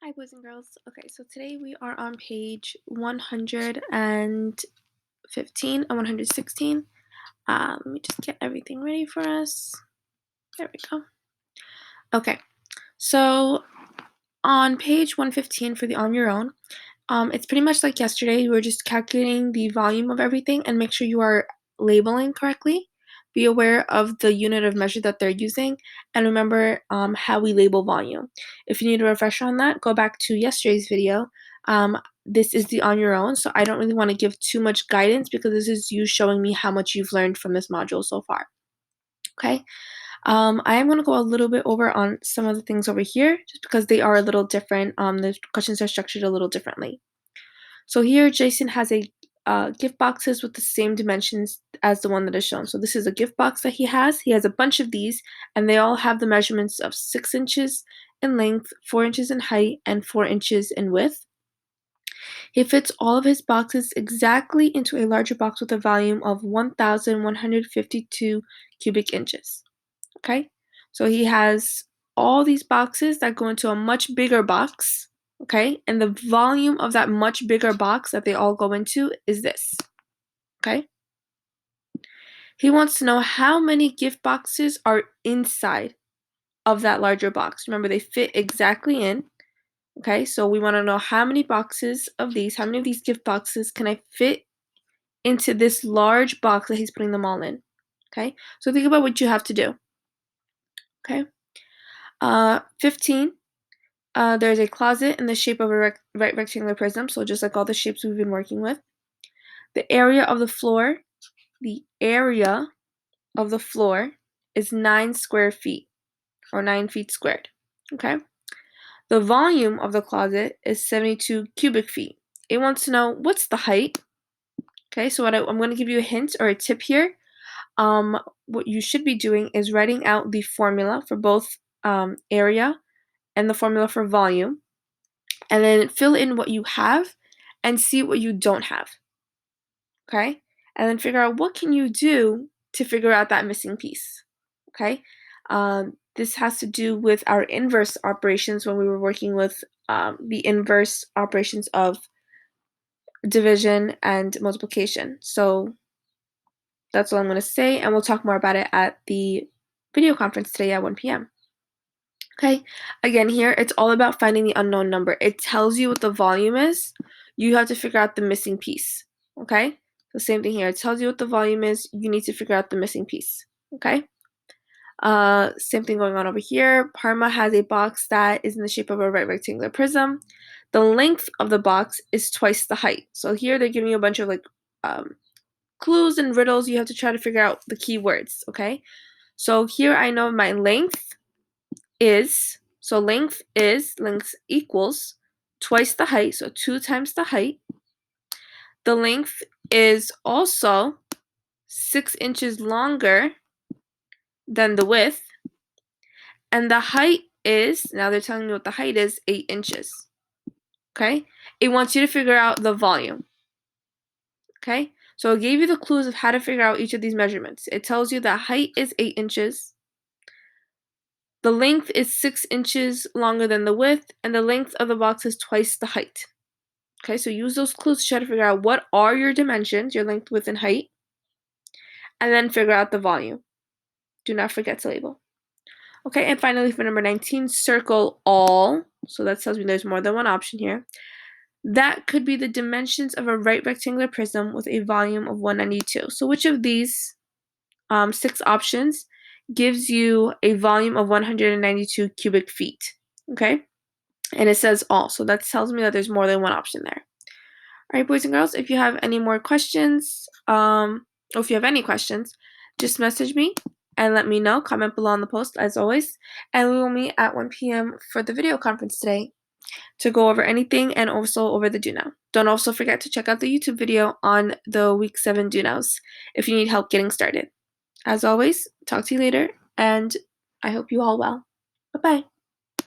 Hi, boys and girls. Okay, so today we are on page 115 and 116. Let me just get everything ready for us. There we go. Okay, so on page 115 for the on your own, it's pretty much like yesterday. We're just calculating the volume of everything and make sure you are labeling correctly. Be aware of the unit of measure that they're using and remember how we label volume. If you need a refresher on that, go back to yesterday's video. This is the on your own, so I don't really want to give too much guidance because this is you showing me how much you've learned from this module so far. Okay, I am going to go a little bit over on some of the things over here just because they are a little different. The questions are structured a little differently. So here Jason has a gift boxes with the same dimensions as the one that is shown. So this is a gift box that he has. He has a bunch of these and they all have the measurements of 6 inches in length, 4 inches in height, and 4 inches in width. He fits all of his boxes exactly into a larger box with a volume of 1,152 cubic inches. Okay, so he has all these boxes that go into a much bigger box. Okay, and the volume of that much bigger box that they all go into is this. Okay, he wants to know how many gift boxes are inside of that larger box. Remember, they fit exactly in. Okay, so we want to know how many boxes of these, how many of these gift boxes can I fit into this large box that he's putting them all in. Okay, so think about what you have to do. Okay, 15. There's a closet in the shape of a right rectangular prism, so just like all the shapes we've been working with. The area of the floor is 9 square feet, or 9 feet squared. Okay. The volume of the closet is 72 cubic feet. It wants to know what's the height. Okay, so I'm going to give you a hint or a tip here. What you should be doing is writing out the formula for both area and the formula for volume, and then fill in what you have and see what you don't have. Okay, and then figure out what can you do to figure out that missing piece. Okay, this has to do with our inverse operations when we were working with the inverse operations of division and multiplication. So that's all I'm going to say, and we'll talk more about it at the video conference today at 1 p.m. Okay, again here, it's all about finding the unknown number. It tells you what the volume is. You have to figure out the missing piece. Okay, the same thing here. It tells you what the volume is. You need to figure out the missing piece. Okay, same thing going on over here. Parma has a box that is in the shape of a right rectangular prism. The length of the box is twice the height. So here they're giving you a bunch of like clues and riddles. You have to try to figure out the key words. Okay, so here I know my length is, so length equals twice the height, so 2 times the height. The length is also 6 inches longer than the width, and the height is, now they're telling me what the height is, 8 inches. Okay, it wants you to figure out the volume. Okay, so it gave you the clues of how to figure out each of these measurements. It tells you that height is 8 inches, the length is 6 inches longer than the width, and the length of the box is twice the height. Okay, so use those clues to try to figure out what are your dimensions, your length, width, and height, and then figure out the volume. Do not forget to label. Okay, and finally for number 19, circle all. So that tells me there's more than one option here. That could be the dimensions of a right rectangular prism with a volume of 192. So which of these 6 options gives you a volume of 192 cubic feet? Okay, and it says all, so that tells me that there's more than one option there. All right, boys and girls, if you have any more questions, or if you have any questions, just message me and let me know. Comment below on the post, as always. And we will meet at 1 p.m. for the video conference today to go over anything and also over the do now. Don't also forget to check out the YouTube video on the week 7 do nows if you need help getting started. As always, talk to you later, and I hope you all well. Bye-bye.